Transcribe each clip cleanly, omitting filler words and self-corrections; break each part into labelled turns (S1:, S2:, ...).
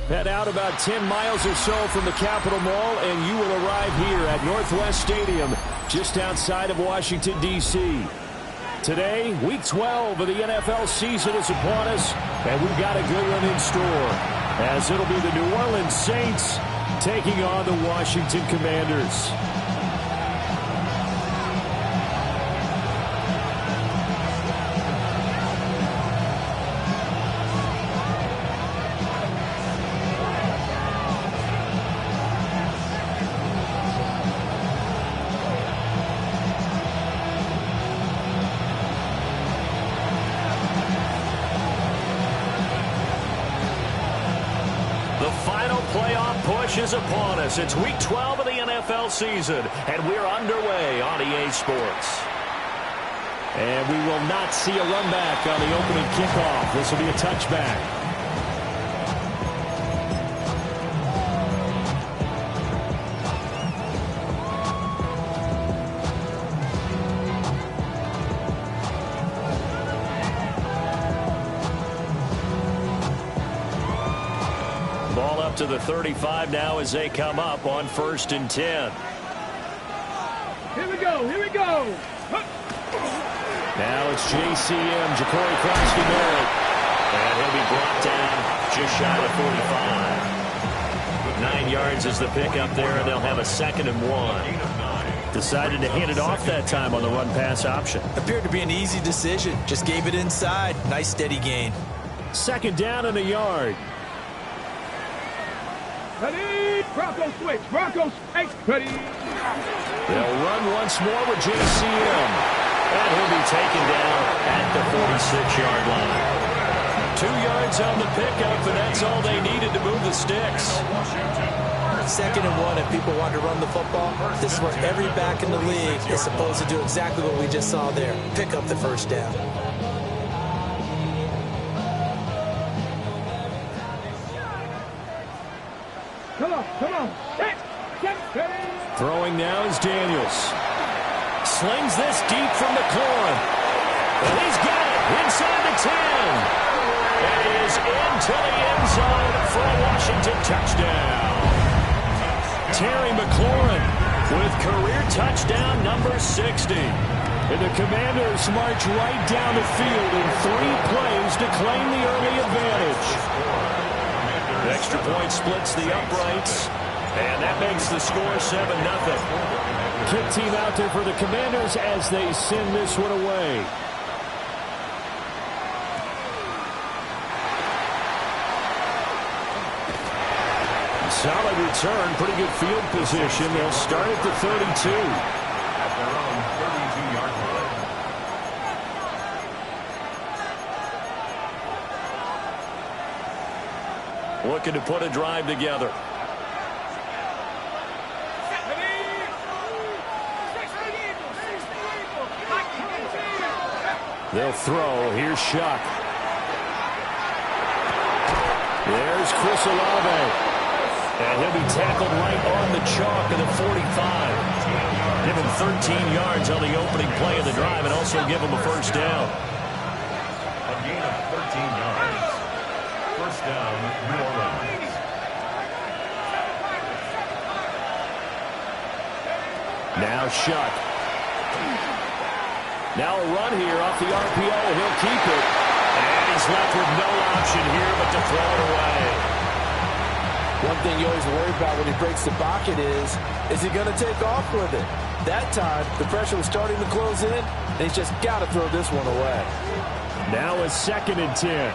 S1: Head out about 10 miles or so from the Capitol Mall, and you will arrive here at Northwest Stadium, just outside of Washington, D.C. Today, Week 12 of the NFL season is upon us, and we've got a good one in store, as it'll be the New Orleans Saints taking on the Washington Commanders. Is upon us. It's Week 12 of the NFL season, and we're underway on EA Sports. And we will not see a run back on the opening kickoff. This will be a touchback. To the 35 now as they come up on 1st and 10.
S2: Here we go, here we go.
S1: Now it's JCM, Ja'Cory Cross-Merritt. And he'll be brought down just shy of 45. 9 yards is the pickup there, and they'll have a 2nd and 1. Decided to hand it off that time on the run-pass option.
S3: Appeared to be an easy decision. Just gave it inside. Nice steady gain.
S1: 2nd down and a yard.
S2: Ready, Bronco switch, Bronco switch, ready.
S1: They'll run once more with JCM. And he'll be taken down at the 46-yard line. 2 yards on the pickup, and that's all they needed to move the sticks.
S3: 2nd and 1, if people want to run the football, this is where every back in the league is supposed to do exactly what we just saw there. Pick up the 1st down.
S2: Come on.
S1: Throwing now is Daniels. Slings this deep from McLaurin. And he's got it inside the 10. And he is into the end zone for a Washington touchdown. Terry McLaurin with career touchdown number 60. And the Commanders march right down the field in 3 plays to claim the early advantage. The extra point splits the uprights, and that makes the score 7-0. Kick team out there for the Commanders as they send this one away. Solid return, pretty good field position. They'll start at the 32. At their own 32-yard line. Looking to put a drive together. They'll throw. Here's Shuck. There's Chris Olave. And he'll be tackled right on the chalk of the 45. Give him 13 yards on the opening play of the drive and also give him a 1st down. A gain of 13 yards. 1st down, New Orleans. Now Shuck. Now a run here off the RPO. He'll keep it. And he's left with no option here but to throw it away.
S3: One thing you always worry about when he breaks the pocket is he going to take off with it? That time, the pressure was starting to close in, and he's just got to throw this one away.
S1: Now a 2nd and 10.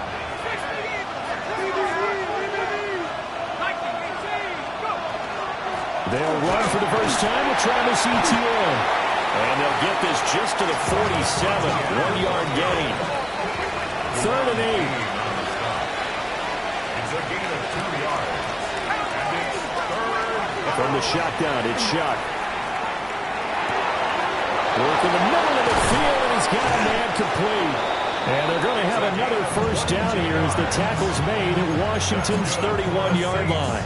S1: They'll run for the first time with Travis Etienne. And they'll get this just to the 47. 1-yard gain. 3rd and 8. It's a gain of 2 yards. From the shotgun, it's Shuck. Work in the middle of the field, and he's got a man complete. And they're going to have another 1st down here as the tackle's made at Washington's 31-yard line.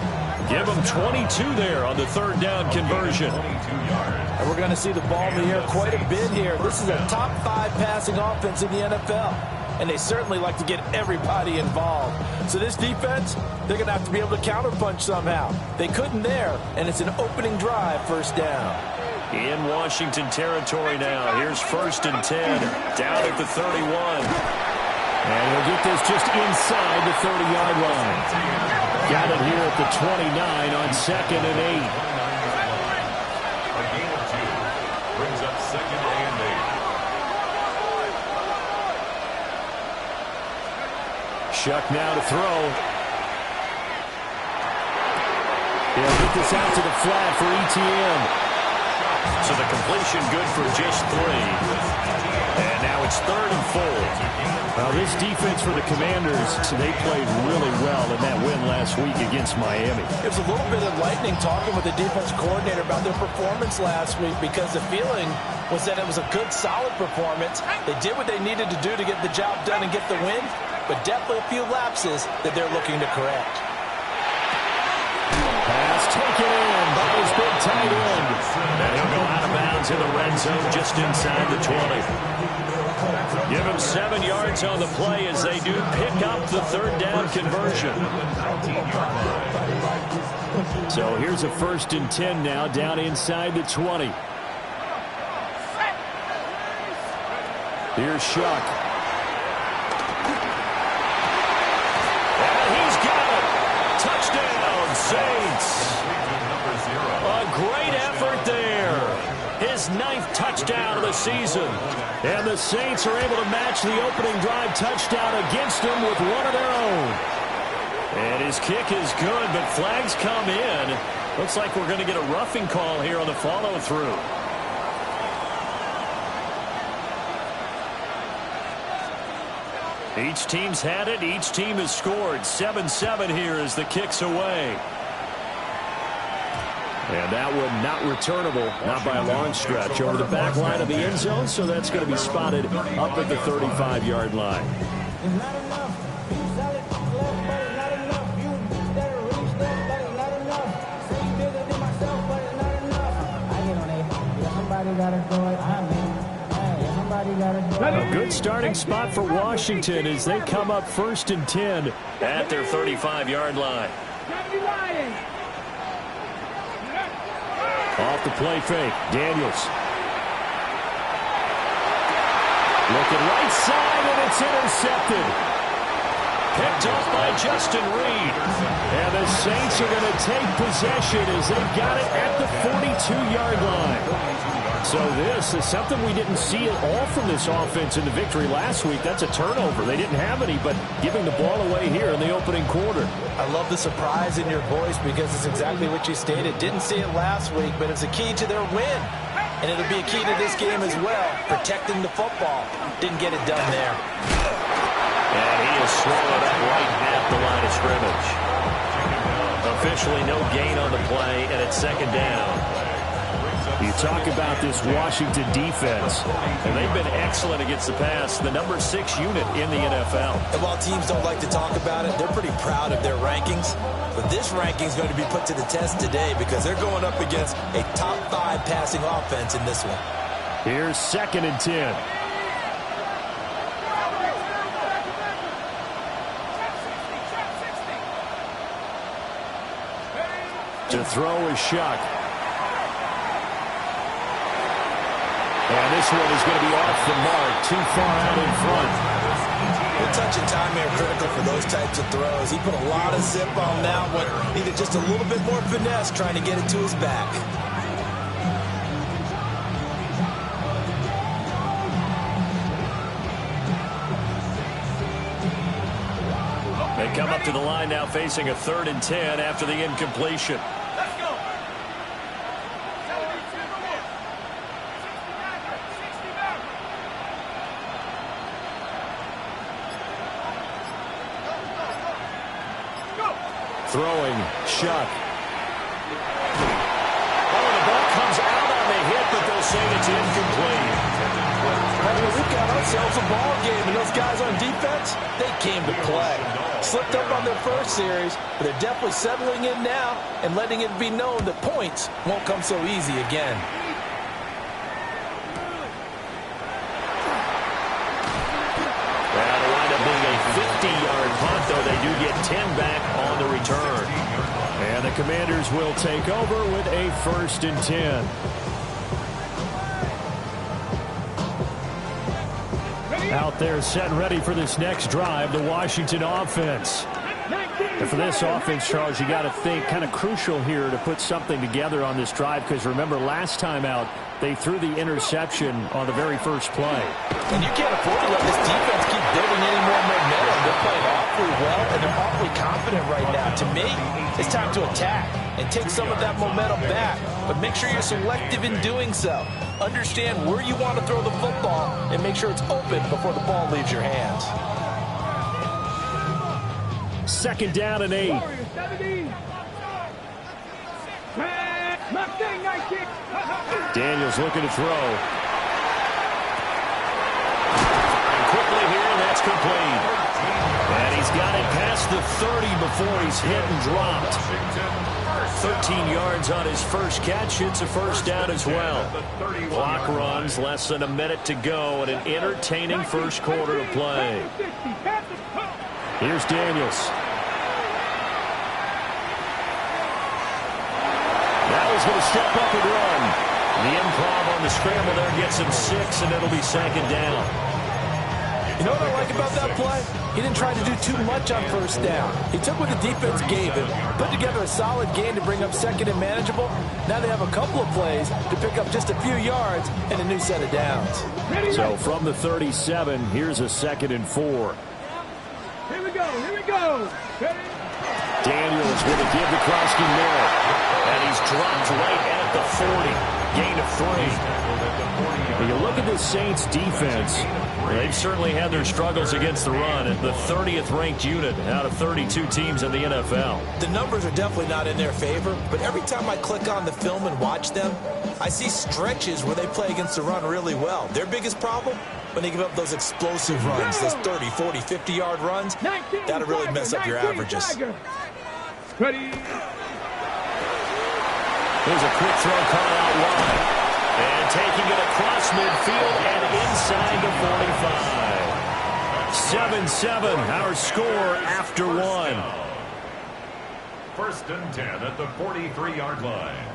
S1: Give them 22 there on the 3rd down conversion.
S3: And we're going to see the ball in the air quite a bit here. This is a top 5 passing offense in the NFL. and they certainly like to get everybody involved. So this defense, they're going to have to be able to counterpunch somehow. They couldn't there, and it's an opening drive, first down.
S1: In Washington territory now. Here's 1st and 10, down at the 31.
S4: And he'll get this just inside the 30-yard line. Got it here at the 29 on 2nd and 8.
S5: A gain of 2 brings up 2nd and 8.
S4: Shuck now to throw. He'll get this out to the flat for ETN.
S1: So the completion good for just 3. And now it's 3rd and 4.
S4: Well, this defense for the Commanders, they played really well in that win last week against Miami.
S3: It was a little bit enlightening talking with the defense coordinator about their performance last week, because the feeling was that it was a good, solid performance. They did what they needed to do to get the job done and get the win, but definitely a few lapses that they're looking to correct.
S4: Pass taken in by his big tight end.
S1: And he'll go out of bounds in the red zone just inside the 20. Give him 7 yards on the play as they do pick up the 3rd down conversion.
S4: So here's a 1st and 10 now, down inside the 20. Here's Shuck.
S1: And he's got it. Touchdown, Saints. A great effort there. His 9th touchdown of the season. And the Saints are able to match the opening drive touchdown against him with one of their own. And his kick is good, but flags come in. Looks like we're going to get a roughing call here on the follow-through. Each team's had it. Each team has scored. 7-7 here as the kick's away.
S4: And that one not returnable, not by a long stretch, over the back line of the end zone, so that's going to be spotted up at the 35-yard line. A good starting spot for Washington as they come up 1st and 10
S1: at their 35-yard line.
S4: Off the play fake, Daniels. Looking right side, and it's intercepted.
S1: Picked off by Justin Reed.
S4: And the Saints are going to take possession as they got it at the 42-yard line. So this is something we didn't see at all from this offense in the victory last week. That's a turnover. They didn't have any, but giving the ball away here in the opening quarter.
S3: I love the surprise in your voice because it's exactly what you stated. Didn't see it last week, but it's a key to their win. And it'll be a key to this game as well, protecting the football. Didn't get it done there.
S1: And he is swallowed up right at the line of scrimmage. Officially no gain on the play, and it's 2nd down.
S4: You talk about this Washington defense.
S1: And they've been excellent against the pass, the number 6 unit in the NFL.
S3: And while teams don't like to talk about it, they're pretty proud of their rankings. But this ranking is going to be put to the test today because they're going up against a top 5 passing offense in this one.
S4: Here's 2nd and 10. To throw is Shuck. And this one is going to be off the mark, too far out in front.
S3: The touch and time are critical for those types of throws. He put a lot of zip on that one. Needed just a little bit more finesse trying to get it to his back.
S1: They come up to the line now facing a 3rd and 10 after the incompletion.
S4: Throwing, Shuck.
S1: Oh, the ball comes out on the hit, but they'll say it's incomplete.
S3: We've got ourselves a ball game, and those guys on defense, they came to play. Slipped up on their first series, but they're definitely settling in now and letting it be known that points won't come so easy again.
S1: That'll 10 back on the return.
S4: And the Commanders will take over with a 1st and 10. Out there set and ready for this next drive, the Washington offense. And for this offense, Charles, you got to think kind of crucial here to put something together on this drive, because remember last time out, they threw the interception on the very first play.
S3: And you can't afford to let this defense keep building any more momentum. They're playing awfully well, and they're awfully confident right now. To me, it's time to attack and take some of that momentum back. But make sure you're selective in doing so. Understand where you want to throw the football and make sure it's open before the ball leaves your hands.
S4: 2nd down and 8. Daniels looking to throw.
S1: And quickly here, and that's complete. And he's got it past the 30 before he's hit and dropped. 13 yards on his first catch. It's a 1st down as well. Clock runs, less than a minute to go, and an entertaining first quarter of play.
S4: Here's Daniels.
S1: Now he's going to step up and run. The improv on the scramble there gets him 6, and it'll be 2nd down.
S3: You know what I like about that play? He didn't try to do too much on 1st down. He took what the defense gave him, put together a solid game to bring up 2nd and manageable. Now they have a couple of plays to pick up just a few yards and a new set of downs.
S4: So from the 37, here's a 2nd and 4.
S2: Here we go.
S4: Daniels going to give the Krosky more.
S1: And he's dropped right at the 40. Gain of 3.
S4: When you look at this Saints defense,
S1: They've certainly had their struggles against the run. The 30th ranked unit out of 32 teams in the NFL.
S3: The numbers are definitely not in their favor, but every time I click on the film and watch them, I see stretches where they play against the run really well. Their biggest problem? When they give up those explosive runs, those 30, 40, 50-yard runs, that'll really mess up your averages.
S2: Ready.
S1: There's a quick throw caught out wide. And taking it across midfield and inside the 45. 7-7, our score after 1.
S5: 1st and 10 at the 43-yard line.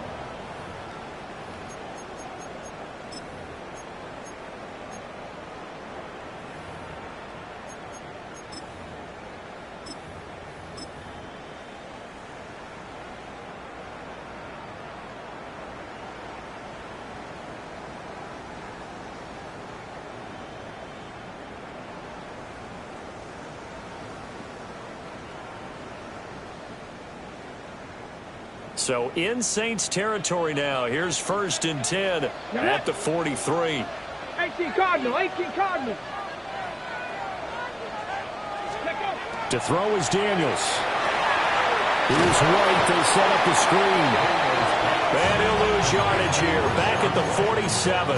S1: So in Saints territory now. Here's 1st and 10 at the 43.
S2: 18 Cardinal.
S4: to throw is Daniels. Here's White. They set up the screen.
S1: And he'll lose yardage here. Back at the 47.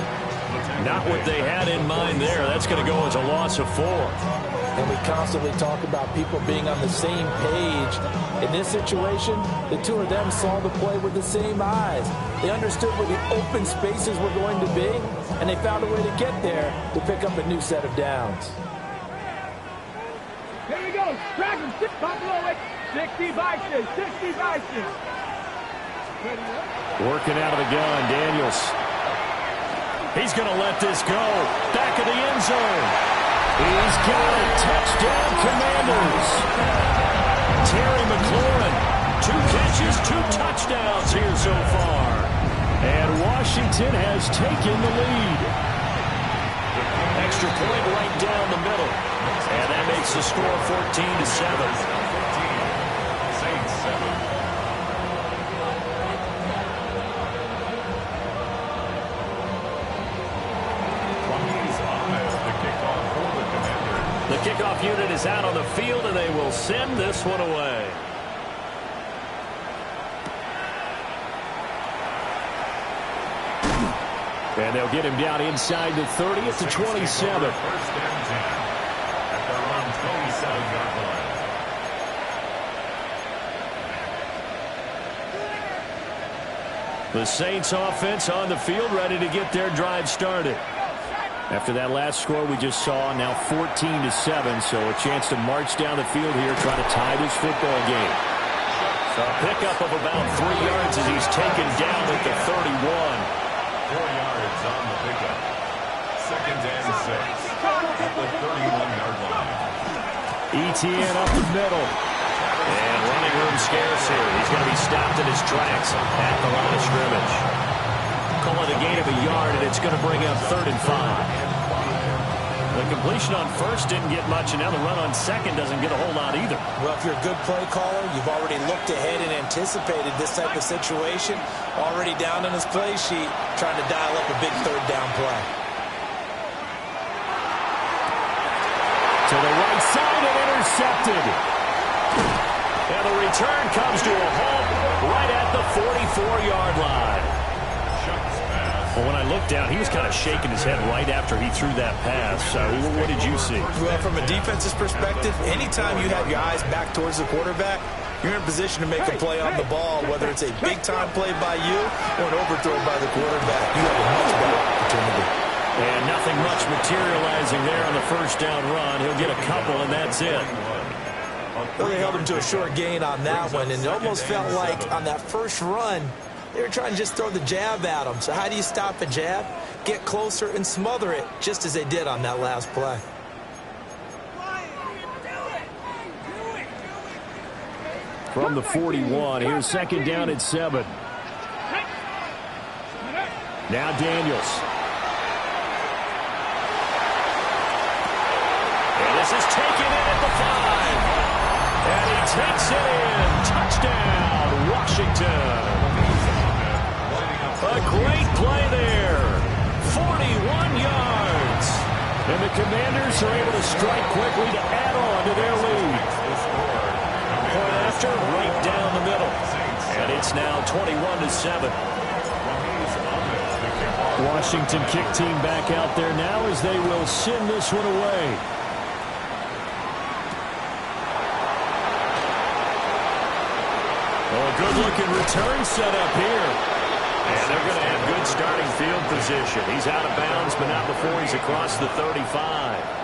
S1: Not what they had in mind there. That's going to go as a loss of 4.
S3: And we constantly talk about people being on the same page. In this situation, the two of them saw the play with the same eyes. They understood where the open spaces were going to be, and they found a way to get there to pick up a new set of downs.
S2: Here we go. Drag him. Buffalo 60 Vikings. 60 Vikings.
S4: Working out of the gun, Daniels.
S1: He's going to let this go. Back of the end zone.
S4: He's got it. Touchdown, Commanders.
S1: Terry McLaurin, 2 catches, 2 touchdowns here so far.
S4: And Washington has taken the lead.
S1: Extra point right down the middle. And that makes the score 14-7.
S5: Saints 7.
S1: The kickoff unit is out on the field, and they will send this one away.
S4: And they'll get him down inside the 30 at the 27.
S5: First and 10 at their own 27-yard line.
S1: The Saints offense on the field, ready to get their drive started.
S4: After that last score we just saw, now 14-7, so a chance to march down the field here, trying to tie this football game.
S1: A pickup of about 3 yards as he's taken down at the 31.
S5: 4 yards on the pickup. 2nd and 6 at the 31-yard line.
S1: ETN up the middle. And running room scarce here. He's going to be stopped in his tracks at the line of scrimmage. Call it a gain of a yard, and it's going to bring up 3rd and 5. The completion on first didn't get much, and now the run on second doesn't get a whole lot either.
S3: Well, if you're a good play caller, you've already looked ahead and anticipated this type of situation. Already down on his play sheet, trying to dial up a big 3rd down play.
S1: To the right side and intercepted. And the return comes to a halt right at the 44-yard line. Well, when I looked down, he was kind of shaking his head right after he threw that pass. What did you see?
S3: Well, from a defense's perspective, anytime you have your eyes back towards the quarterback, you're in position to make a play on the ball, whether it's a big-time play by you or an overthrow by the quarterback. You have a much better opportunity.
S1: And nothing much materializing there on the first down run. He'll get a couple, and that's it.
S3: Well, they held him to a short gain on that one, and it almost felt like on that first run, they were trying to just throw the jab at him. So how do you stop a jab? Get closer and smother it, just as they did on that last play.
S4: From the 41, here's 2nd down at 7. Now Daniels.
S1: And this is taken in at the 5. And he takes it in. Touchdown, Washington. A great play there. 41 yards.
S4: And the Commanders are able to strike quickly to add on to their lead.
S1: Point after, right down the middle. And it's now 21-7.
S4: Washington kick team back out there now as they will send this one away.
S1: Oh, a good-looking return set up here. And they're going to have good starting field position. He's out of bounds, but not before he's across the 35.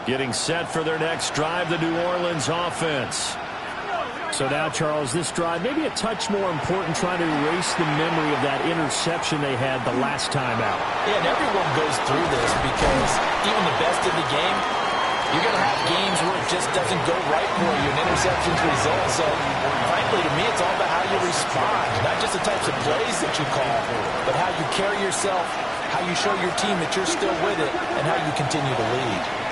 S1: Getting set for their next drive, the New Orleans offense.
S4: So now, Charles, this drive maybe a touch more important, trying to erase the memory of that interception they had the last time out.
S3: Yeah, and everyone goes through this because even the best in the game, you're going to have games where it just doesn't go right for you, and interceptions result. So, frankly, to me, it's all about how you respond, not just the types of plays that you call, but how you carry yourself, how you show your team that you're still with it, and how you continue to lead.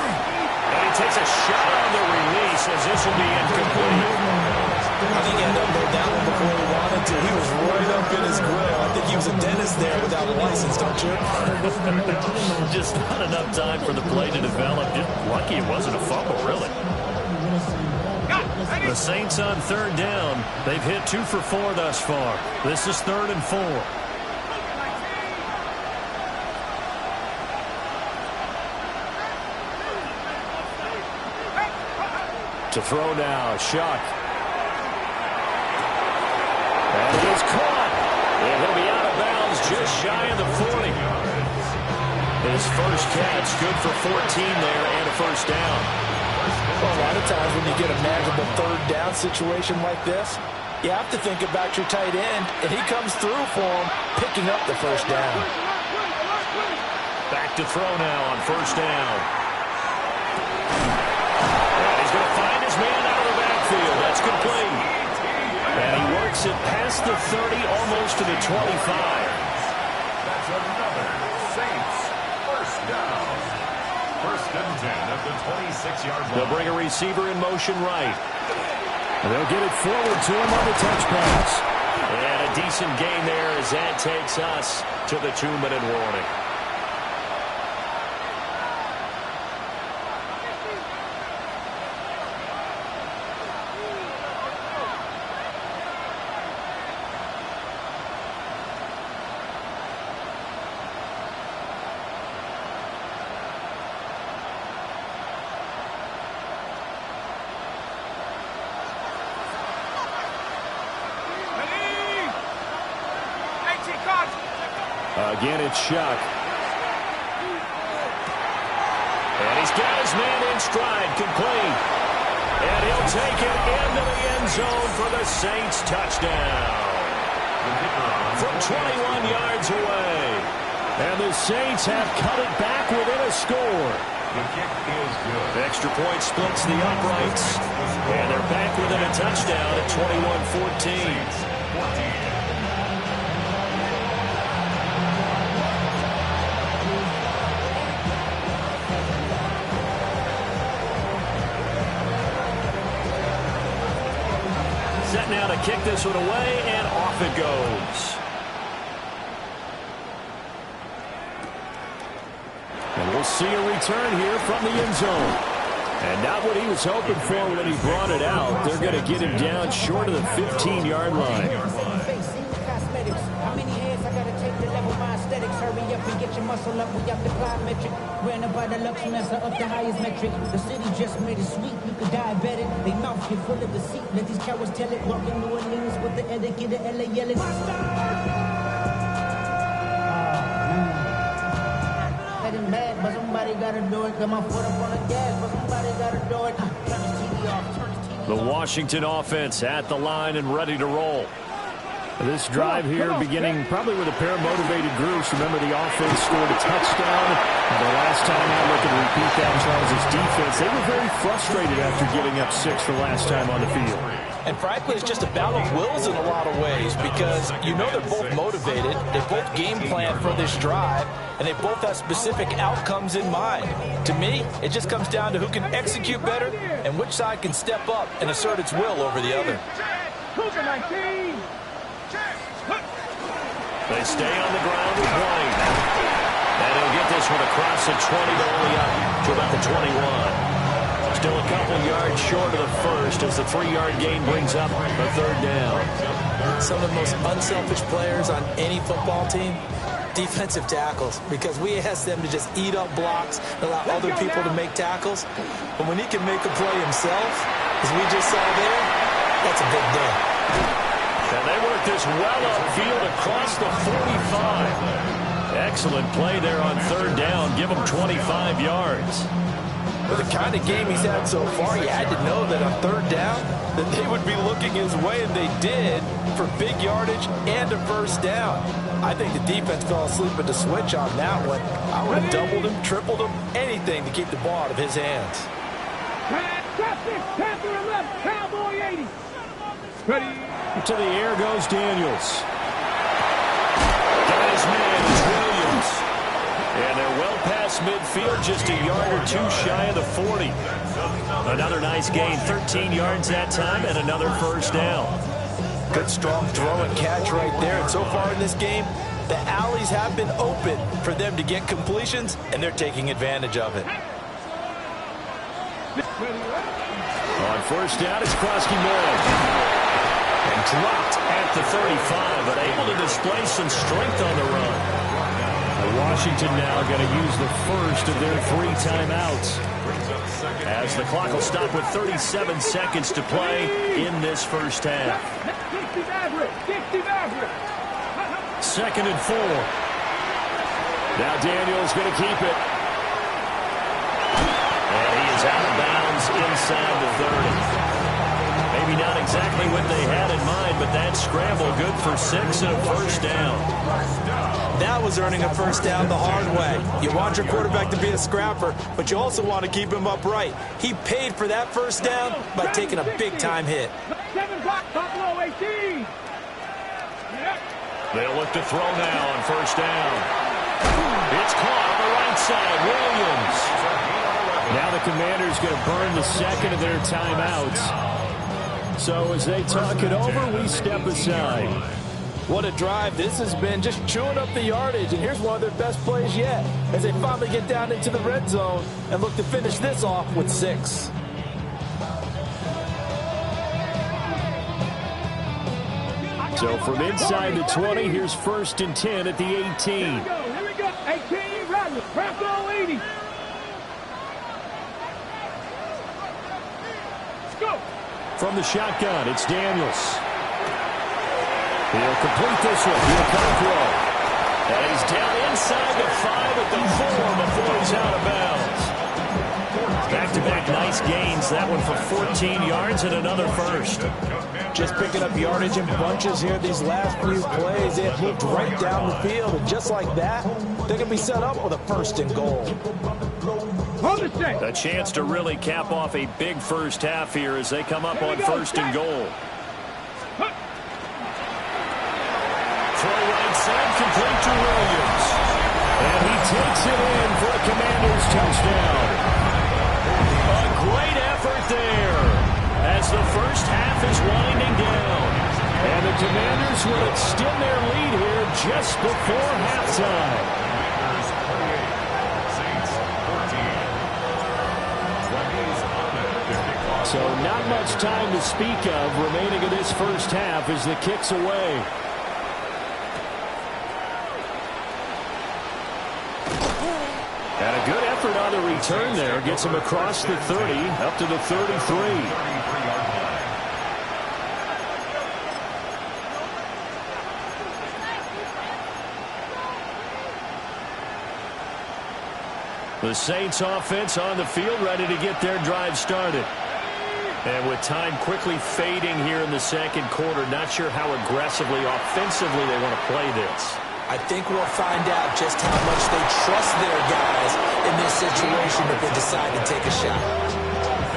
S1: And he takes a shot on the release as this will be incomplete.
S3: I think he ended up low down before he wanted to. He was right up in his grill. I think he was a dentist there without a license, don't you?
S1: Just not enough time for the play to develop. Just lucky it wasn't a fumble, really. The Saints on 3rd down. They've hit 2 for 4 thus far. This is 3rd and 4.
S4: To throw now, Shuck. And it is caught.
S1: And he'll be out of bounds just shy of the 40. His first catch, good for 14 there and a first down.
S3: Well, a lot of times when you get a manageable 3rd down situation like this, you have to think about your tight end, and he comes through for him, picking up the first down.
S1: Back to throw now on first down. And he's going to find his man out of the backfield. That's complete. And he works it past the 30, almost to the 25.
S5: That's another Saints first down. 1st and 10 at the 26-yard line.
S1: They'll bring a receiver in motion right.
S4: And they'll get it forward to him on the touch pass.
S1: And a decent gain there as that takes us to the 2-minute warning.
S4: Again, it's Shuck.
S1: And he's got his man in stride, complete. And he'll take it into the end zone for the Saints touchdown. From 21 yards away.
S4: And the Saints have cut it back within a score.
S5: The kick is good.
S1: Extra point splits the uprights. And they're back within a touchdown at 21-14. Set now to kick this one away, and off it goes.
S4: And we'll see a return here from the end zone. And not what he was hoping for when he brought it out. They're going to get him down short of the 15-yard line.
S6: How many heads I gotta take to level my aesthetics? Hurry up and get your muscle up. We got the plyometric. Ran up by the Lux Messer up the highest metric. The city just made it sweet. You could diabetic. They mouth get full of deceit. Let these cowards tell it. Walking New Orleans with the etiquette of LA yelling. Getting mad, but somebody gotta do it. Got my foot up on the gas, but somebody gotta do it. Turn his TV off. Turn his TV off.
S1: The Washington offense at the line and ready to roll.
S4: This drive here beginning probably with a pair of motivated groups. Remember, the offense scored a touchdown. The last time I look and repeat that, Charles' defense, they were very frustrated after giving up 6 the last time on the field.
S3: And frankly, it's just a battle of wills in a lot of ways because you know they're both motivated. They both game plan for this drive, and they both have specific outcomes in mind. To me, it just comes down to who can execute better and which side can step up and assert its will over the other.
S1: They stay on the ground with White. And he'll get this one across the 20 to only up to about the 21. Still a couple yards short of the first as the 3-yard gain brings up a third down.
S3: Some of the most unselfish players on any football team, defensive tackles, because we ask them to just eat up blocks, allow other people to make tackles. But when he can make a play himself, as we just saw there, that's a big day.
S1: And they work this well upfield across the 45. Excellent play there on third down. Give him 25 yards.
S3: With the kind of game he's had so far, you had to know that on third down that they would be looking his way, and they did, for big yardage and a first down. I think the defense fell asleep at the switch on that one. I would have doubled him, tripled him, anything to keep the ball out of his hands.
S2: Panther left, Cowboy 80. Ready.
S4: To the air goes Daniels.
S1: Got his man, Williams. And they're well past midfield, just a yard or two shy of the 40. Another nice gain, 13 yards that time, and another first down.
S3: Good strong throw and catch right there. And so far in this game, the alleys have been open for them to get completions, and they're taking advantage of it.
S4: On first down, it's Krosky-Moore.
S1: And dropped at the 35, but able to display some strength on the run.
S4: Washington now going to use the first of their 3 timeouts.
S1: As the clock will stop with 37 seconds to play in this first half. 2nd and 4. Now Daniels going to keep it. And he is out of bounds inside the 30. Maybe not exactly what they had in mind, but that scramble good for 6 and a first down.
S3: That was earning a first down the hard way. You want your quarterback to be a scrapper, but you also want to keep him upright. He paid for that first down by taking a big-time hit.
S2: 7 block, Buffalo 18.
S1: They'll look to throw now on first down. It's caught on the right side, Williams.
S4: Now the Commanders going to burn the second of their timeouts. So as they talk it over, we step aside.
S3: What a drive this has been, just chewing up the yardage. And here's one of their best plays yet as they finally get down into the red zone and look to finish this off with 6.
S4: So from inside the 20, here's 1st and 10 at the 18.
S2: Here we go. 18, Bradley. Buffalo 80. Let's go.
S4: From the shotgun, it's Daniels. He'll complete this one. He'll come throw.
S1: And he's down inside the 5 at the 4 before he's out of bounds. Back-to-back nice gains. That one for 14 yards and another first.
S3: Just picking up yardage in bunches here these last few plays. They have moved right down the field, and just like that, they can be set up with a 1st and goal.
S1: A chance to really cap off a big first half here as they come up on 1st and goal. Throw right side, complete to Williams. And he takes it in for a Commanders touchdown. A great effort there as the first half is winding down.
S4: And the Commanders will extend their lead here just before halftime.
S5: Commanders 28, Saints 14.
S4: So not much time to speak of remaining in this first half as the kick's away. And a good effort on the return there. Gets him across the 30, up to the 33.
S1: The Saints offense on the field, ready to get their drive started. And with time quickly fading here in the second quarter, not sure how aggressively, offensively they want to play this.
S3: I think we'll find out just how much they trust their guys in this situation if they decide to take a shot.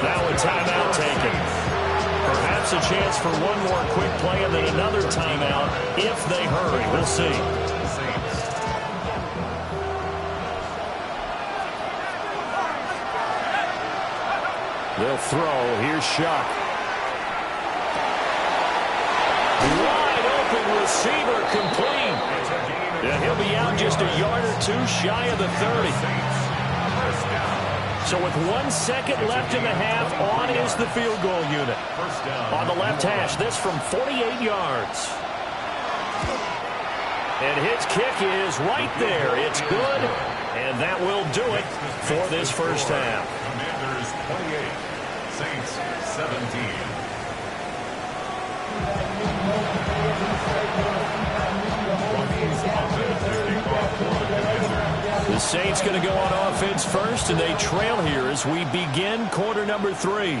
S1: Now a timeout taken. Perhaps a chance for one more quick play and then another timeout if they hurry. We'll see.
S4: They'll throw. Here's Shuck.
S1: Wide open receiver complete. And he'll be out just a yard or two shy of the 30. So with 1 second left in the half, on is the field goal unit. On the left hash, this from 48 yards. And his kick is right there. It's good, and that will do it for this first half.
S5: Commanders 28, Saints 17.
S1: The Saints going to go on offense first, and they trail here as we begin quarter number 3.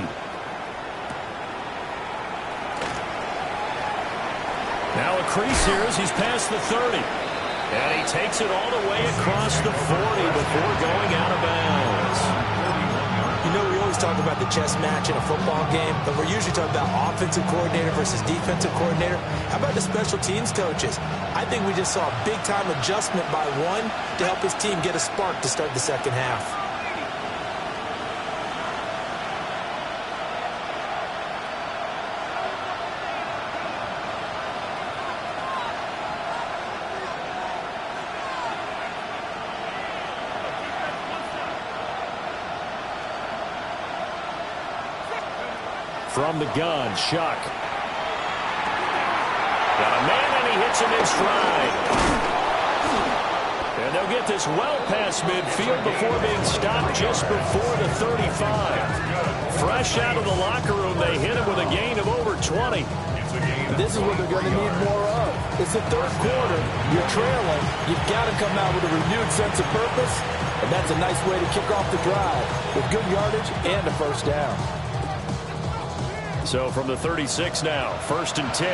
S1: Now a crease here as he's past the 30. And he takes it all the way across the 40 before going out of bounds.
S3: You know, we always talk about the chess match in a football game, but we're usually talking about offensive coordinator versus defensive coordinator. How about the special teams coaches? I think we just saw a big-time adjustment by one to help his team get a spark to start the second half.
S4: From the gun, Shuck.
S1: Got a man, and he hits him in stride. And they'll get this well past midfield before being stopped just before the 35. Fresh out of the locker room, they hit him with a gain of over 20.
S3: This is what they're going to need more of. It's the third quarter. You're trailing. You've got to come out with a renewed sense of purpose, and that's a nice way to kick off the drive with good yardage and a first down.
S1: So from the 36 now, 1st and 10.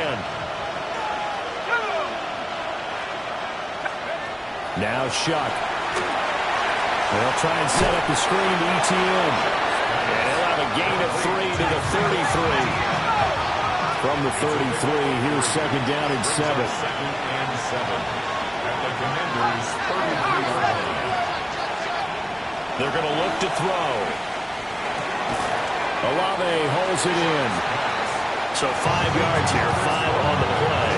S4: Now Shuck. They'll try and set up the screen to ETN.
S1: And he'll have a gain of 3 to the 33.
S4: From the 33, here's 2nd down and 7.
S5: 2nd and 7 at the Commanders' 33-yard line.
S1: They're going to look to throw.
S4: Olave holds it in.
S1: So 5 yards here, 5 on the play.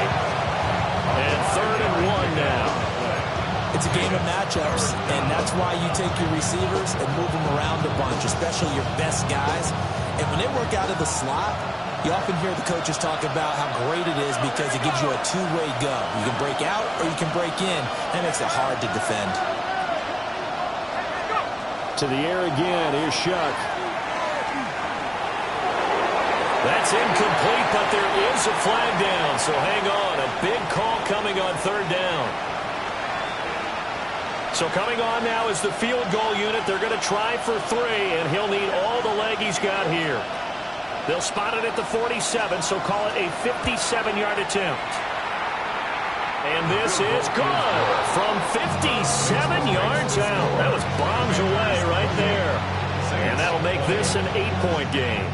S1: And 3rd and 1 now.
S3: It's a game of matchups, and that's why you take your receivers and move them around a bunch, especially your best guys. And when they work out of the slot, you often hear the coaches talk about how great it is because it gives you a two-way go. You can break out or you can break in. That makes it hard to defend.
S4: To the air again. Here's Shuck.
S1: That's incomplete, but there is a flag down, so hang on. A big call coming on 3rd down. So coming on now is the field goal unit. They're going to try for 3, and he'll need all the leg he's got here. They'll spot it at the 47, so call it a 57-yard attempt. And this is good from 57 yards out. That was bombs away right there. And that'll make this an 8-point game.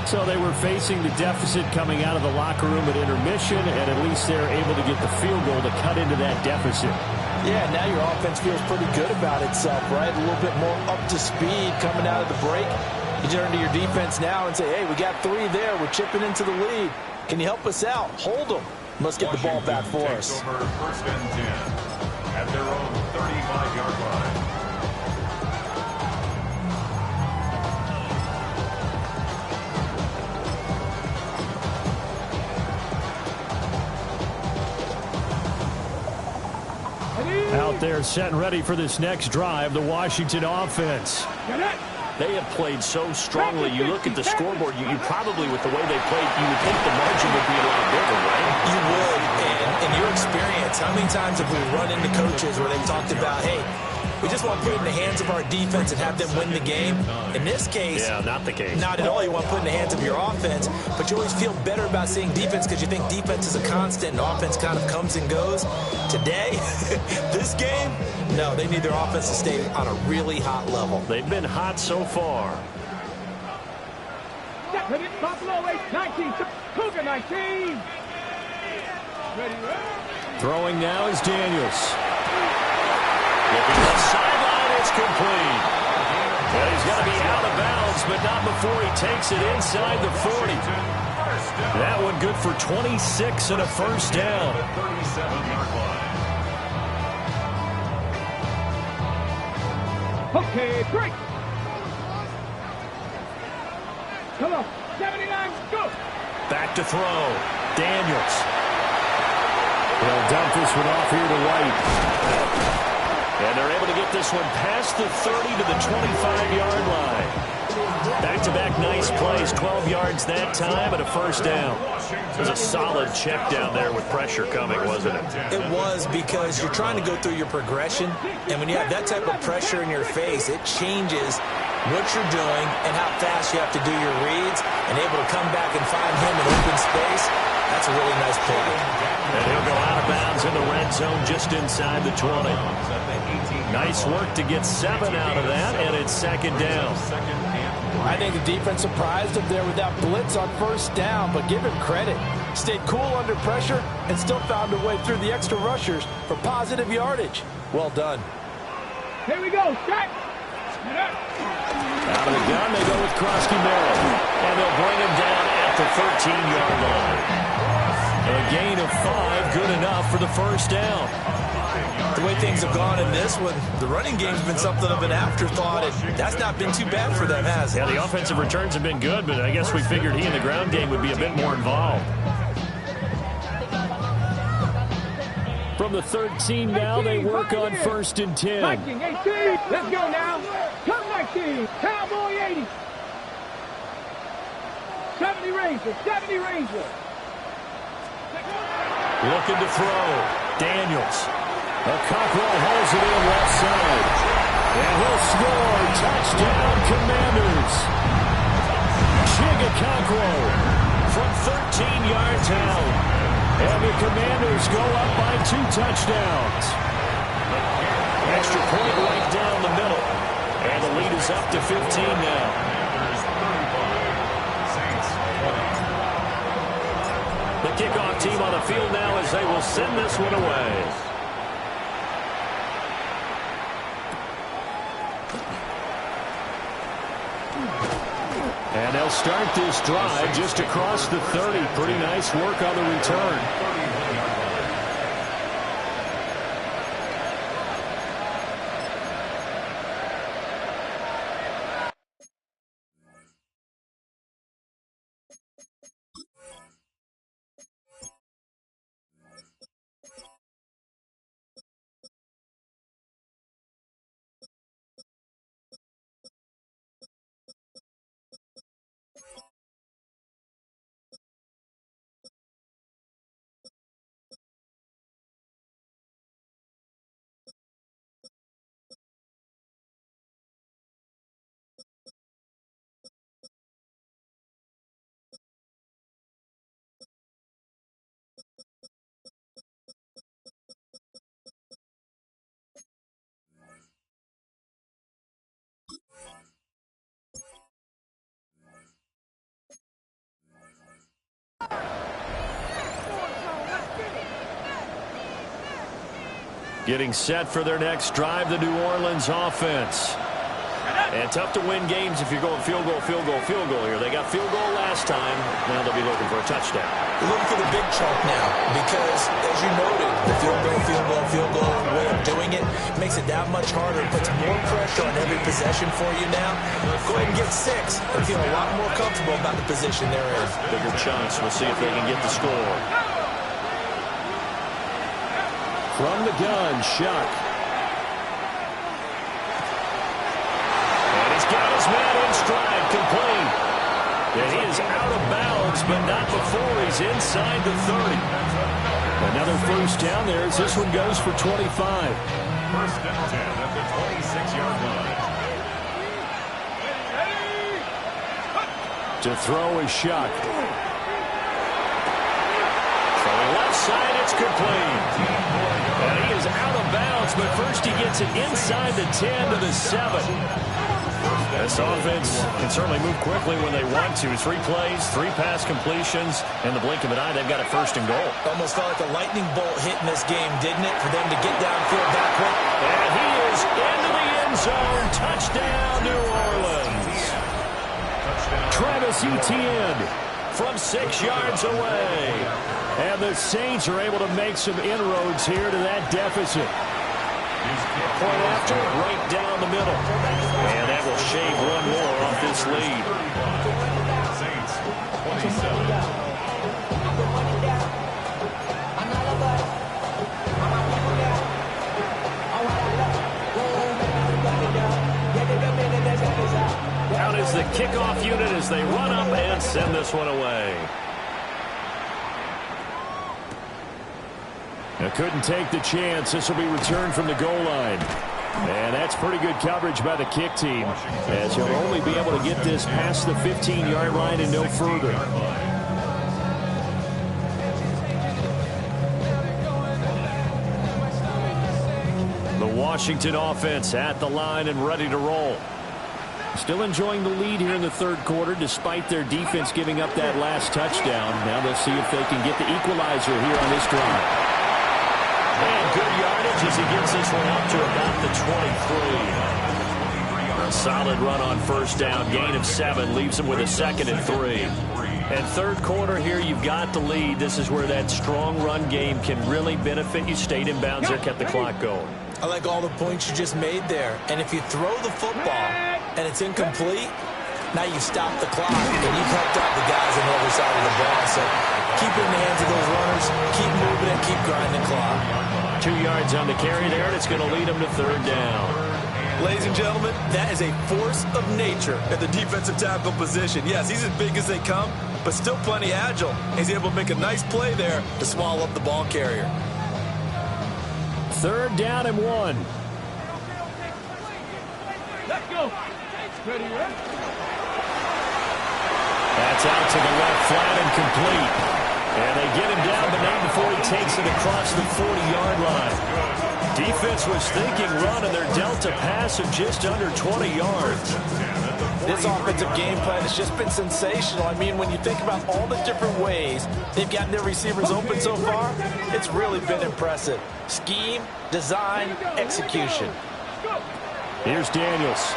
S4: So they were facing the deficit coming out of the locker room at intermission, and at least they're able to get the field goal to cut into that deficit.
S3: Yeah, now your offense feels pretty good about itself, right? A little bit more up to speed coming out of the break. You turn to your defense now and say, hey, we got 3 there. We're chipping into the lead. Can you help us out? Hold them. Let's get the ball back for us.
S5: Over first and 10 at their own 35-yard line.
S4: Out there set and ready for this next drive, the Washington offense.
S1: They have played so strongly. You look at the scoreboard, you probably, with the way they played, you would think the margin would be a lot bigger, right?
S3: You would. And in your experience, how many times have we run into coaches where they've talked about, hey, we just want to put it in the hands of our defense and have them win the game? In this case,
S1: yeah, not the case.
S3: Not at all. You want to put it in the hands of your offense, but you always feel better about seeing defense because you think defense is a constant and offense kind of comes and goes. Today, this game, no, they need their offense to stay on a really hot level.
S1: They've been hot so far.
S2: Buffalo 19, Cougar 19. Ready,
S1: Throwing now is Daniels. Looking left sideline, it's complete. Well, he's going to be out of bounds, but not before he takes it inside the 40. That one good for 26 and a first down.
S5: 37-yard line.
S2: Okay, break. Come on, 79, go.
S1: Back to throw. Daniels.
S4: They'll dump this one off here to White.
S1: And they're able to get this one past the 30 to the 25-yard line. Back-to-back nice plays, 12 yards that time and a first down. It was a solid check down there with pressure coming, wasn't it?
S3: It was, because you're trying to go through your progression, and when you have that type of pressure in your face, it changes what you're doing and how fast you have to do your reads, and able to come back and find him in open space. That's a really nice play.
S1: And he'll go out of bounds in the red zone just inside the 20. Nice work to get 7 out of that, and it's second down.
S3: I think the defense surprised him there with that blitz on first down, but give him credit. Stayed cool under pressure and still found a way through the extra rushers for positive yardage. Well done.
S2: Here we go, shot.
S1: Out of the gun, they go with Krosky Merrill. And they'll bring him down at the 13-yard line. A gain of 5, good enough for the first down.
S3: The way things have gone in this one, the running game's been something of an afterthought, and that's not been too bad for them, has it?
S1: Yeah, the offensive returns have been good, but I guess we figured he in the ground game would be a bit more involved.
S4: From the 13 now, they work on first and 10.
S2: 19, 18, let's go now. Come 19, Cowboy 80. 70 Ranger, 70 Ranger.
S1: Looking to throw. Daniels. Cockrell holds it in left side. And he'll score. Touchdown, Commanders. Chigga Cockrell from 13 yards out. And the Commanders go up by 2 touchdowns. Extra point right down the middle. And the lead is up to 15 now. The kickoff team on the field now as they will send this one away. And they'll start this drive just across the 30. Pretty nice work on the return. Getting set for their next drive, the New Orleans offense. And tough to win games if you're going field goal, field goal, field goal here. They got field goal last time. Now they'll be looking for a touchdown.
S3: They're looking for the big chunk now because, as you noted, the field goal way of doing it makes it that much harder. It puts more pressure on every possession for you now. Go ahead and get 6 and feel a lot more comfortable about the position they're in.
S1: Bigger chunks. We'll see if they can get the score.
S4: From the gun, Shuck.
S1: And he's got his man in stride, complete. And he is out of bounds, but not before he's inside the 30.
S4: Another first down there as this one goes for 25.
S5: First and 10 at the 26-yard line.
S4: To throw is Shuck.
S1: From the left side, it's complete. And he is out of bounds, but first he gets it inside the 10 to the 7. This offense can certainly move quickly when they want to. 3 plays, 3 pass completions. In the blink of an eye, they've got a first and goal.
S3: Almost felt like a lightning bolt hit in this game, didn't it, for them to get downfield that quick?
S1: And he is into the end zone. Touchdown, New Orleans.
S4: Travis Etienne
S1: From 6 yards away.
S4: And the Saints are able to make some inroads here to that deficit.
S1: Point after, right down the middle. And that will shave one more off this lead.
S5: Saints 27.
S1: Out is the kickoff unit as they run up and send this one away.
S4: Now couldn't take the chance. This will be returned from the goal line. And that's pretty good coverage by the kick team, as he'll only be able to get this past the 15-yard line and no further.
S1: The Washington offense at the line and ready to roll.
S4: Still enjoying the lead here in the third quarter, despite their defense giving up that last touchdown. Now they'll see if they can get the equalizer here on this drive.
S1: And good yardage as he gets this one up to about the 23. A solid run on first down. Gain of 7 leaves him with a 2nd and 3. And third quarter here, you've got the lead. This is where that strong run game can really benefit you. Stayed in bounds there, kept the clock going.
S3: I like all the points you just made there. And if you throw the football and it's incomplete, now you stop the clock and you've helped out the guys on the other side of the ball. So keep it in the hands of those runners, keep moving it, keep grinding the clock.
S1: 2 yards on the carry there, and it's going to lead him to third down.
S3: Ladies and gentlemen, that is a force of nature at the defensive tackle position. Yes, he's as big as they come, but still plenty agile. He's able to make a nice play there to swallow up the ball carrier.
S4: Third down and 1.
S2: Let's go. Ready, right?
S1: That's out to the left, flat and complete. And they get him down, but not before he takes it across the 40-yard line. Defense was thinking run, and they're dealt a pass of just under 20 yards.
S3: This offensive game plan has just been sensational. I mean, when you think about all the different ways they've gotten their receivers open so far, it's really been impressive. Scheme, design, execution.
S4: Here's Daniels.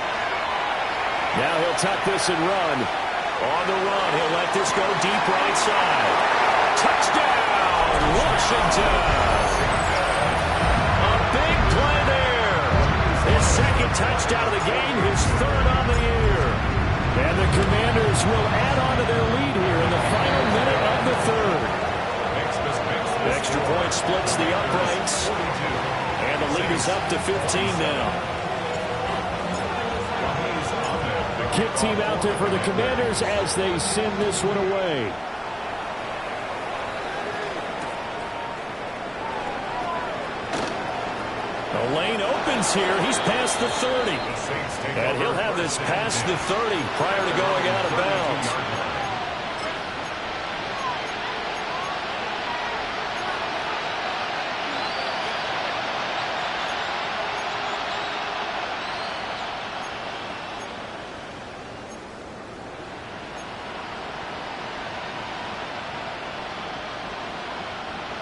S4: Now he'll tuck this and run.
S1: On the run, he'll let this go deep right side. Touchdown, Washington! A big play there. His 2nd touchdown of the game, his 3rd on the year.
S4: And the Commanders will add on to their lead here in the final minute of the 3rd.
S1: Extra point splits the uprights. And the lead is up to 15 now.
S4: Kick team out there for the Commanders as they send this one away.
S1: The lane opens here. He's past the 30. And he'll have this past the 30 prior to going out of bounds.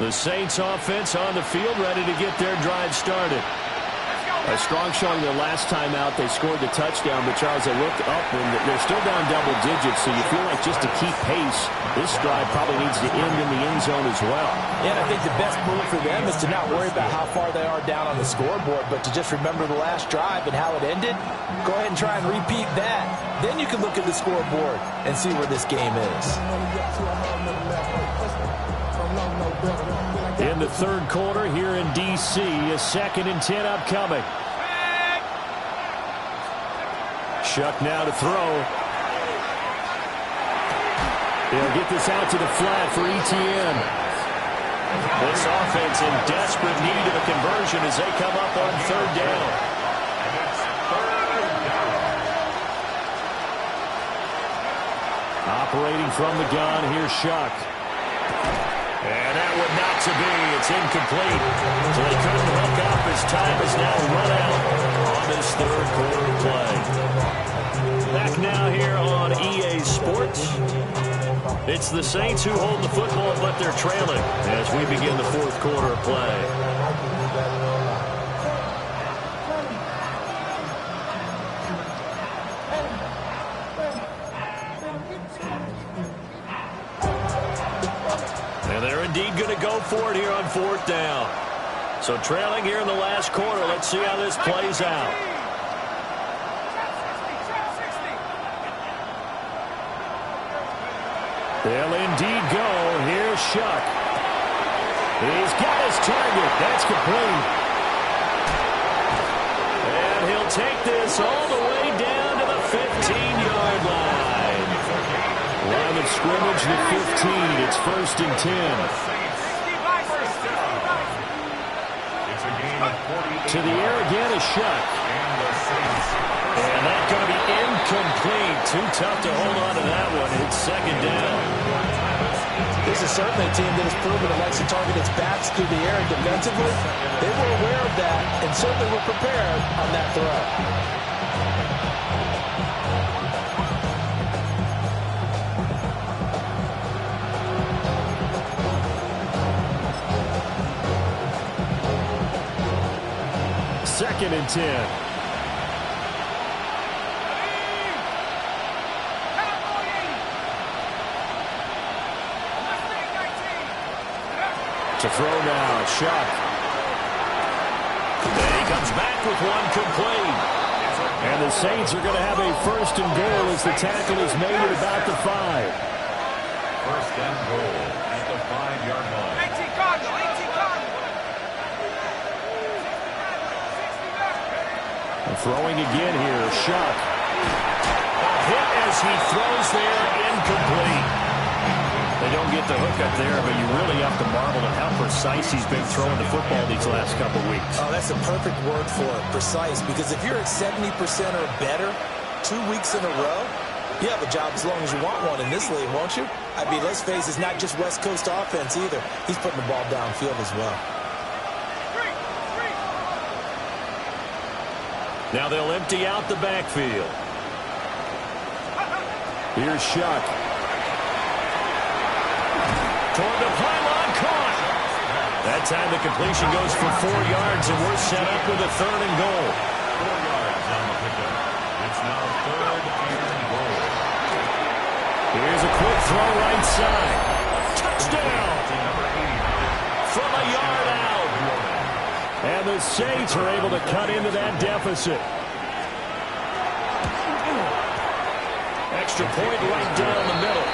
S1: The Saints offense on the field, ready to get their drive started.
S4: A strong showing their last time out. They scored the touchdown, but Charles, they looked up and they're still down double digits, so you feel like just to keep pace, this drive probably needs to end in the end zone as well.
S3: Yeah, and I think the best move for them is to not worry about how far they are down on the scoreboard, but to just remember the last drive and how it ended. Go ahead and try and repeat that. Then you can look at the scoreboard and see where this game is.
S4: In the third quarter here in D.C., a 2nd and 10 upcoming. Shuck now to throw. They'll get this out to the flat for ETN.
S1: This offense in desperate need of a conversion as they come up on 3rd down.
S4: Operating from the gun, here's Shuck.
S1: And that one not to be. It's incomplete. So they couldn't hook up as time is now run out on this 3rd quarter play. Back now here on EA Sports. It's the Saints who hold the football, but they're trailing as we begin the 4th quarter play. They're indeed going to go for it here on 4th down. So trailing here in the last quarter. Let's see how this plays out.
S4: They'll indeed go. Here's Shuck. He's got his target. That's complete.
S1: And he'll take this all the way down to the 15-yard line.
S4: Line of scrimmage to 15. It's 1st and 10. To the air again is Shuck.
S1: And that's going to be incomplete. Too tough to hold on to that one. It's 2nd down.
S3: This is certainly a team that has proven it likes to target its backs through the air and defensively. They were aware of that and certainly were prepared on that throw.
S4: Second and 10. To throw now, Shuck.
S1: And he comes back with one complete.
S4: And the Saints are going to have a 1st and goal as the tackle is made at about the 5.
S5: 1st and goal at the 5-yard line.
S2: 18 Cardinal, 18 Cardinal.
S4: Throwing again here, Shuck.
S1: Hit as he throws there, incomplete. They don't get the hook up there, but you really have to marvel at how precise he's been throwing the football these last couple weeks.
S3: Oh, that's a perfect word for it, precise, because if you're at 70% or better 2 weeks in a row, you have a job as long as you want one in this league, won't you? I mean, let's face it, it's not just West Coast offense either. He's putting the ball downfield as well.
S1: Now they'll empty out the backfield.
S4: Here's Shuck.
S1: Toward the pylon, caught. That time the completion goes for 4 yards, and we're set up with a 3rd and goal.
S5: 4 yards on the pickup. It's now 3rd and goal.
S4: Here's a quick throw right side.
S1: Touchdown. From a yard out.
S4: And the Saints are able to cut into that deficit.
S1: Extra point right down the middle.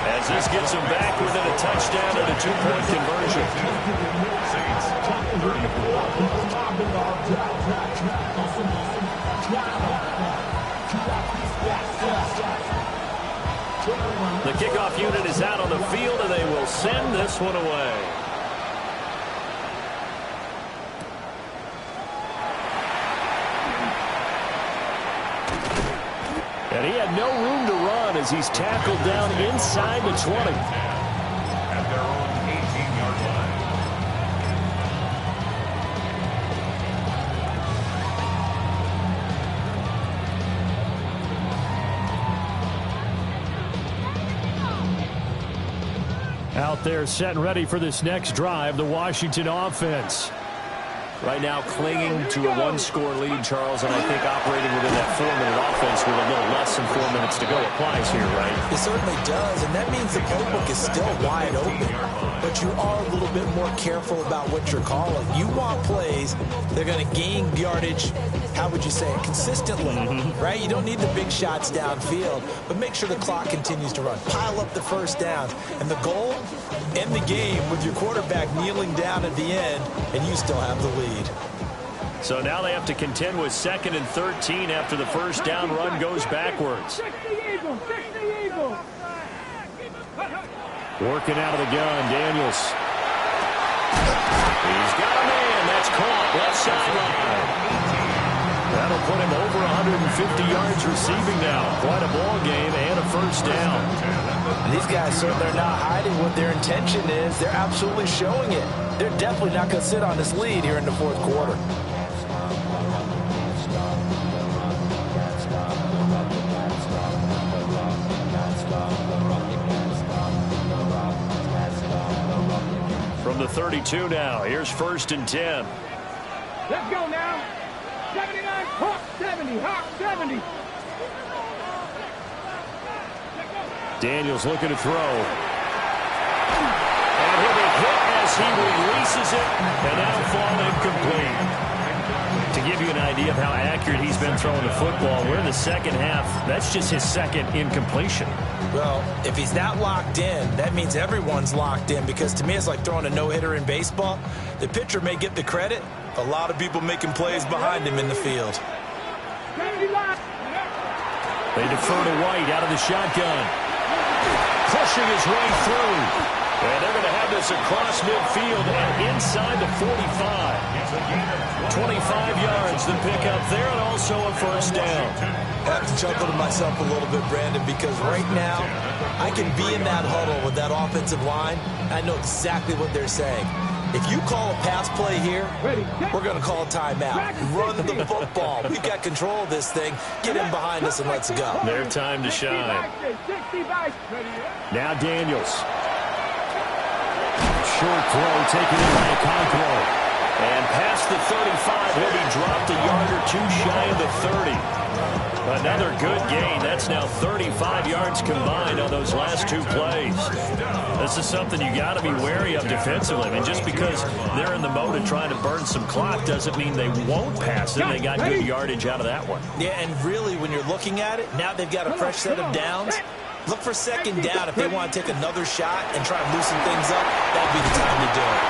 S1: As this gets them back within a touchdown and a 2-point conversion.
S5: Saints, 34.
S1: The kickoff unit is out on the field, and they will send this one away.
S4: And he had no room to run as he's tackled down inside the 20.
S5: At their own 18-yard line.
S4: Out there set and ready for this next drive, the Washington offense.
S1: Right now clinging to a one-score lead, Charles, and I think operating within that 4-minute offense with a little less than 4 minutes to go applies here, right?
S3: It certainly does, and that means the playbook is still wide open. But you are a little bit more careful about what you're calling. You want plays that are going to gain yardage, how would you say it, consistently, right? You don't need the big shots downfield, but make sure the clock continues to run. Pile up the first downs. And the goal, end the game with your quarterback kneeling down at the end, and you still have the lead.
S4: So now they have to contend with 2nd and 13 after the first down run goes backwards. Working out of the gun, Daniels. He's got a man. That's caught left sideline. That'll put him over 150 yards receiving now. Quite a ball game and a first down.
S3: And these guys certainly are not hiding what their intention is. They're absolutely showing it. They're definitely not going to sit on this lead here in the fourth quarter.
S4: From the 32 now, here's 1st and 10.
S2: Let's go now. 79, Hawk 70, Hawk 70.
S4: Daniels looking to throw. And he'll be hit as he releases it, and that'll fall incomplete. To give you an idea of how accurate he's been throwing the football, we're in the second half. That's just his second incompletion.
S3: Well, if he's not locked in, that means everyone's locked in, because to me it's like throwing a no-hitter in baseball. The pitcher may get the credit, a lot of people making plays behind him in the field.
S4: They defer to White out of the shotgun. Pushing his way through. And they're going to have this across midfield and inside the 45. 25 yards the pick up there, and also a first down.
S3: I have to chuckle to myself a little bit, Brandon, because right now I can be in that huddle with that offensive line. I know exactly what they're saying. If you call a pass play here, we're going to call a timeout. Run the football. We've got control of this thing. Get in behind us and let's go.
S4: Their time to shine. Now Daniels. Short throw taken in by Okonkwo. And past the 35, he'll be dropped a yard or two shy of the 30. Another good gain. That's now 35 yards combined on those last two plays. This is something you got to be wary of defensively. I mean, just because they're in the mode of trying to burn some clock doesn't mean they won't pass it. They got good yardage out of that one.
S3: Yeah, and really, when you're looking at it, now they've got a fresh set of downs. Look for second down if they want to take another shot and try and loosen things up. That'd be the time to do it.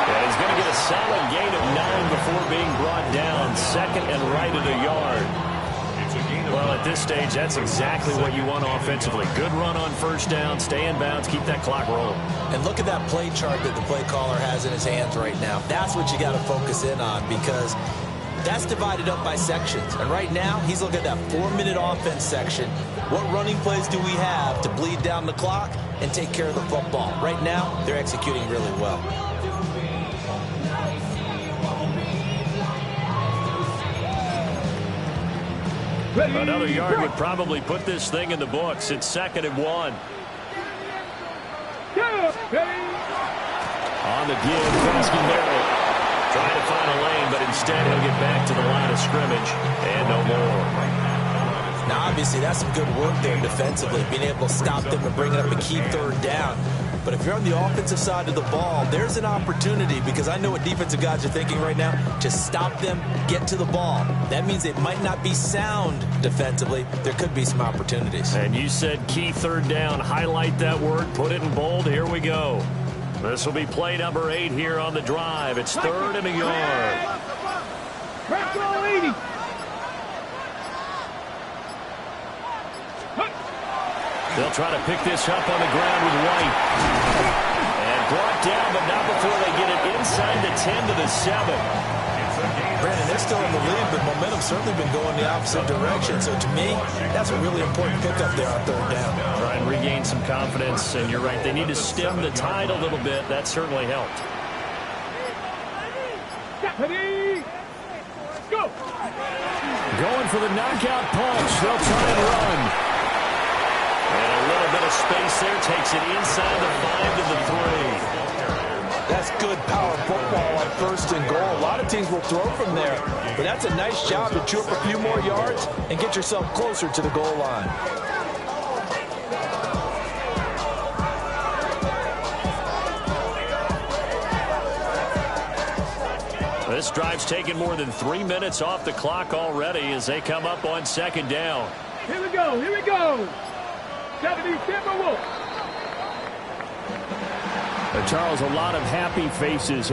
S4: Yeah, he's going to get a solid gain of 9 before being brought down. Second and right at a yard. Well, at this stage, that's exactly what you want offensively. Good run on first down, stay in bounds, keep that clock rolling.
S3: And look at that play chart that the play caller has in his hands right now. That's what you got to focus in on, because that's divided up by sections. And right now, he's looking at that 4-minute offense section. What running plays do we have to bleed down the clock and take care of the football? Right now, they're executing really well.
S4: Another yard would probably put this thing in the books. It's 2nd and 1. On the give, Crosby Merritt trying to find a lane, but instead he'll get back to the line of scrimmage and no more.
S3: Now, obviously, that's some good work there defensively, being able to stop them and bring up a key third down. But if you're on the offensive side of the ball, there's an opportunity, because I know what defensive guys are thinking right now. Just stop them, get to the ball. That means it might not be sound defensively. There could be some opportunities.
S4: And you said key third down. Highlight that word, put it in bold. Here we go. This will be play number 8 here on the drive. It's 3rd and a yard. They'll try to pick this up on the ground with White. And brought down, but not before they get it inside the 10 to the 7.
S3: Brandon, they're still in the lead, but momentum's certainly been going the opposite direction. So to me, that's a really important pickup there on third down.
S4: Try and regain some confidence, and you're right. They need to stem the tide a little bit. That certainly helped.
S2: Go!
S4: Going for the knockout punch. They'll try and run. And a little bit of space there. Takes it inside the 5 to the
S3: good power football on 1st and goal. A lot of teams will throw from there, but that's a nice job to chew up a few more yards and get yourself closer to the goal line.
S1: This drive's taken more than 3 minutes off the clock already as they come up on 2nd down.
S2: Here we go, here we go. Saturday Timberwolves.
S4: Charles, a lot of happy faces